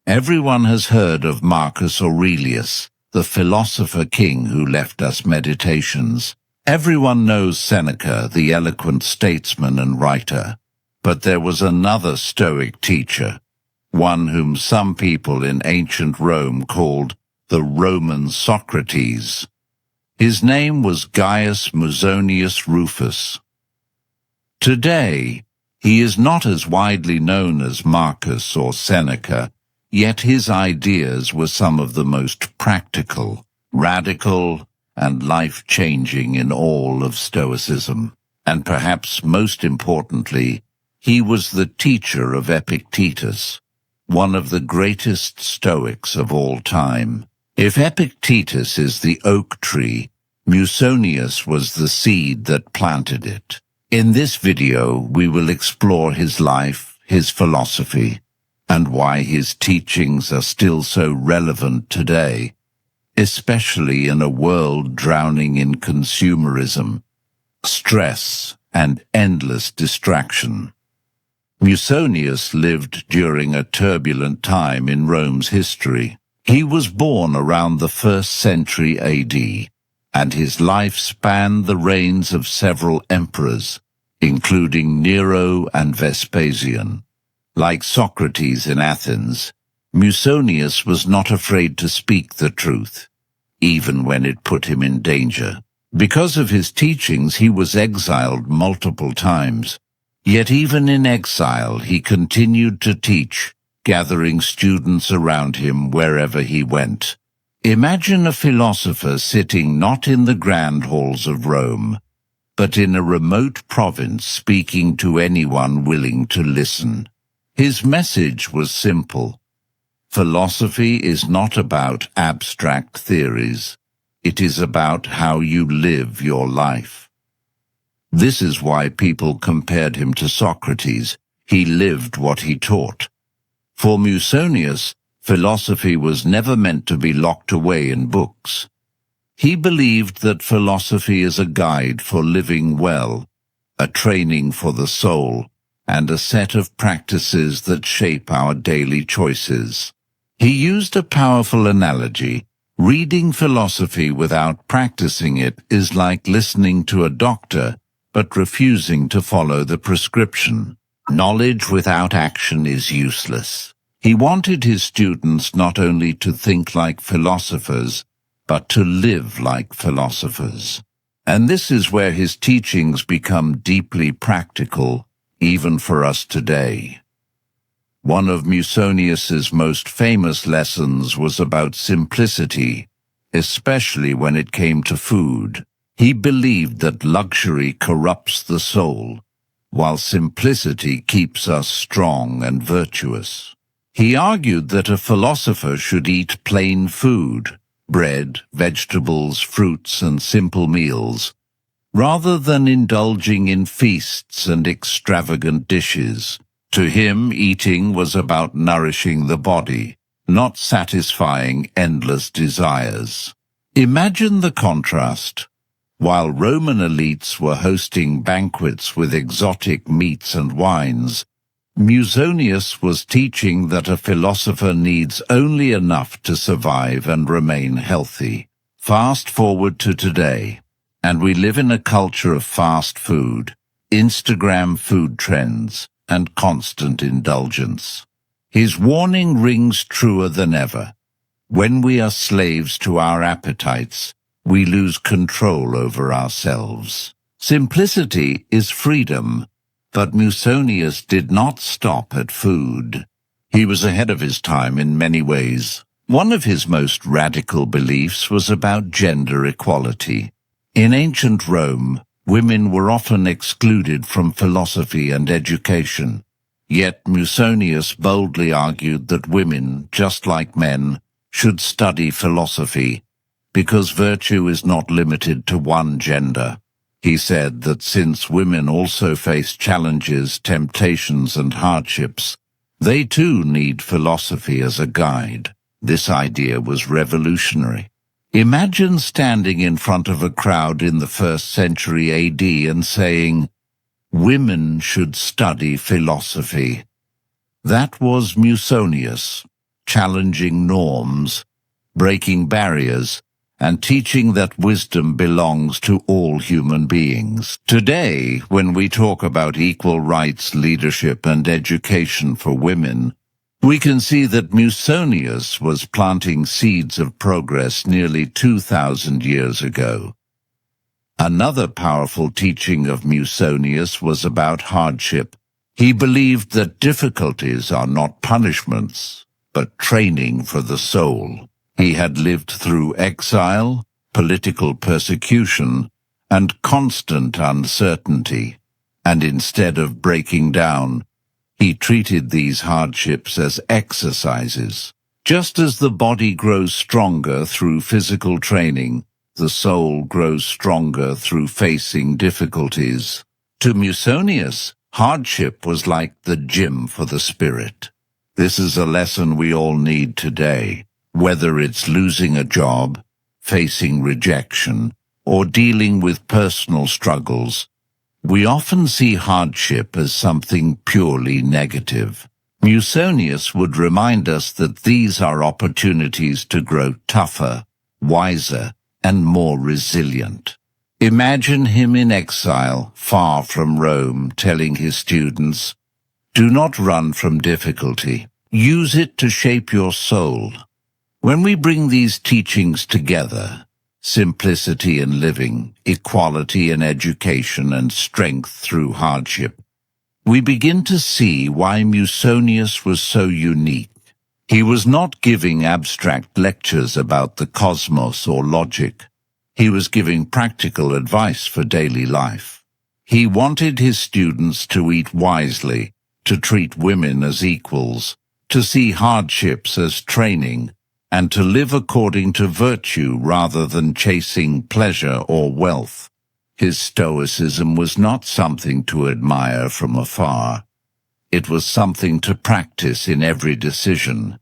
Everyone has heard of Marcus Aurelius, the philosopher king who left us Meditations. Everyone knows Seneca, the eloquent statesman and writer. But there was another Stoic teacher, one whom some people in ancient Rome called the Roman Socrates. His name was Gaius Musonius Rufus. Today, he is not as widely known as Marcus or Seneca, yet his ideas were some of the most practical, radical, and life-changing in all of Stoicism. And perhaps most importantly, he was the teacher of Epictetus, one of the greatest Stoics of all time. If Epictetus is the oak tree, Musonius was the seed that planted it. In this video, we will explore his life, his philosophy, and why his teachings are still so relevant today, especially in a world drowning in consumerism, stress, and endless distraction. Musonius lived during a turbulent time in Rome's history. He was born around the 1st century AD, and his life spanned the reigns of several emperors, including Nero and Vespasian. Like Socrates in Athens, Musonius was not afraid to speak the truth, even when it put him in danger. Because of his teachings, he was exiled multiple times. Yet even in exile, he continued to teach, gathering students around him wherever he went. Imagine a philosopher sitting not in the grand halls of Rome, but in a remote province speaking to anyone willing to listen. His message was simple. Philosophy is not about abstract theories. It is about how you live your life. This is why people compared him to Socrates. He lived what he taught. For Musonius, philosophy was never meant to be locked away in books. He believed that philosophy is a guide for living well, a training for the soul, and a set of practices that shape our daily choices. He used a powerful analogy. Reading philosophy without practicing it is like listening to a doctor, but refusing to follow the prescription. Knowledge without action is useless. He wanted his students not only to think like philosophers, but to live like philosophers. And this is where his teachings become deeply practical, even for us today. One of Musonius's most famous lessons was about simplicity, especially when it came to food. He believed that luxury corrupts the soul, while simplicity keeps us strong and virtuous. He argued that a philosopher should eat plain food, bread, vegetables, fruits, and simple meals, rather than indulging in feasts and extravagant dishes. To him, eating was about nourishing the body, not satisfying endless desires. Imagine the contrast. While Roman elites were hosting banquets with exotic meats and wines, Musonius was teaching that a philosopher needs only enough to survive and remain healthy. Fast forward to today, and we live in a culture of fast food, Instagram food trends, and constant indulgence. His warning rings truer than ever. When we are slaves to our appetites, we lose control over ourselves. Simplicity is freedom, but Musonius did not stop at food. He was ahead of his time in many ways. One of his most radical beliefs was about gender equality. In ancient Rome, women were often excluded from philosophy and education. Yet Musonius boldly argued that women, just like men, should study philosophy, because virtue is not limited to one gender. He said that since women also face challenges, temptations, and hardships, they too need philosophy as a guide. This idea was revolutionary. Imagine standing in front of a crowd in the 1st century AD and saying, "Women should study philosophy." That was Musonius, challenging norms, breaking barriers, and teaching that wisdom belongs to all human beings. Today, when we talk about equal rights, leadership, and education for women, we can see that Musonius was planting seeds of progress nearly 2,000 years ago. Another powerful teaching of Musonius was about hardship. He believed that difficulties are not punishments, but training for the soul. He had lived through exile, political persecution, and constant uncertainty, and instead of breaking down, he treated these hardships as exercises. Just as the body grows stronger through physical training, the soul grows stronger through facing difficulties. To Musonius, hardship was like the gym for the spirit. This is a lesson we all need today. Whether it's losing a job, facing rejection, or dealing with personal struggles, we often see hardship as something purely negative. Musonius would remind us that these are opportunities to grow tougher, wiser, and more resilient. Imagine him in exile, far from Rome, telling his students, "Do not run from difficulty. Use it to shape your soul." When we bring these teachings together, simplicity in living, equality in education, and strength through hardship, we begin to see why Musonius was so unique. He was not giving abstract lectures about the cosmos or logic. He was giving practical advice for daily life. He wanted his students to eat wisely, to treat women as equals, to see hardships as training, and to live according to virtue rather than chasing pleasure or wealth. His Stoicism was not something to admire from afar. It was something to practice in every decision.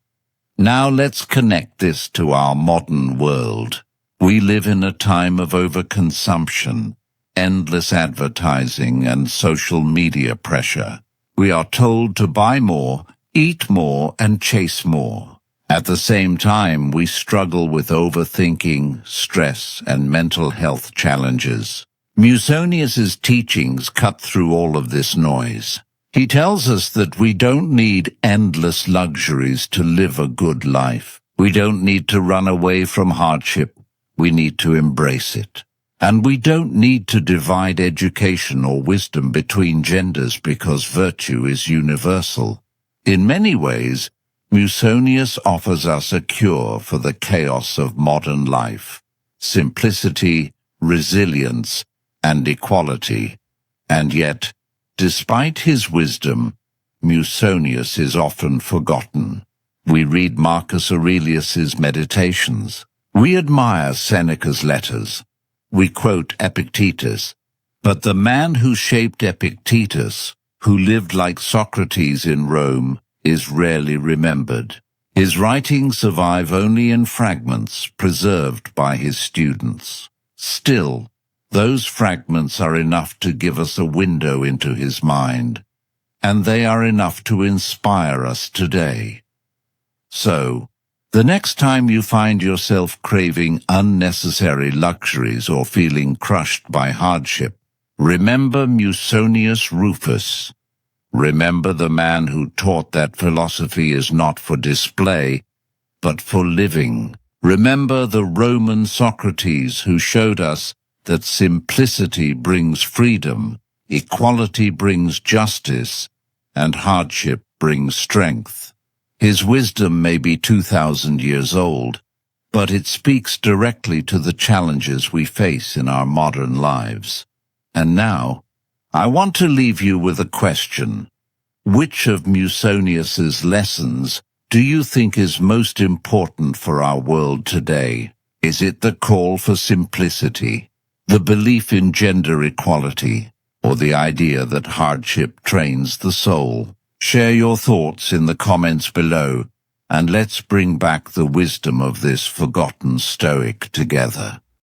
Now let's connect this to our modern world. We live in a time of overconsumption, endless advertising, and social media pressure. We are told to buy more, eat more, and chase more. At the same time, we struggle with overthinking, stress, and mental health challenges. Musonius's teachings cut through all of this noise. He tells us that we don't need endless luxuries to live a good life. We don't need to run away from hardship. We need to embrace it. And we don't need to divide education or wisdom between genders because virtue is universal. In many ways, Musonius offers us a cure for the chaos of modern life: simplicity, resilience, and equality. And yet, despite his wisdom, Musonius is often forgotten. We read Marcus Aurelius's Meditations. We admire Seneca's letters. We quote Epictetus. But the man who shaped Epictetus, who lived like Socrates in Rome, is rarely remembered. His writings survive only in fragments preserved by his students. Still, those fragments are enough to give us a window into his mind, and they are enough to inspire us today. So, the next time you find yourself craving unnecessary luxuries or feeling crushed by hardship, remember Musonius Rufus. Remember the man who taught that philosophy is not for display, but for living. Remember the Roman Socrates who showed us that simplicity brings freedom, equality brings justice, and hardship brings strength. His wisdom may be 2,000 years old, but it speaks directly to the challenges we face in our modern lives. And now, I want to leave you with a question. Which of Musonius's lessons do you think is most important for our world today? Is it the call for simplicity, the belief in gender equality, or the idea that hardship trains the soul? Share your thoughts in the comments below, and let's bring back the wisdom of this forgotten Stoic together.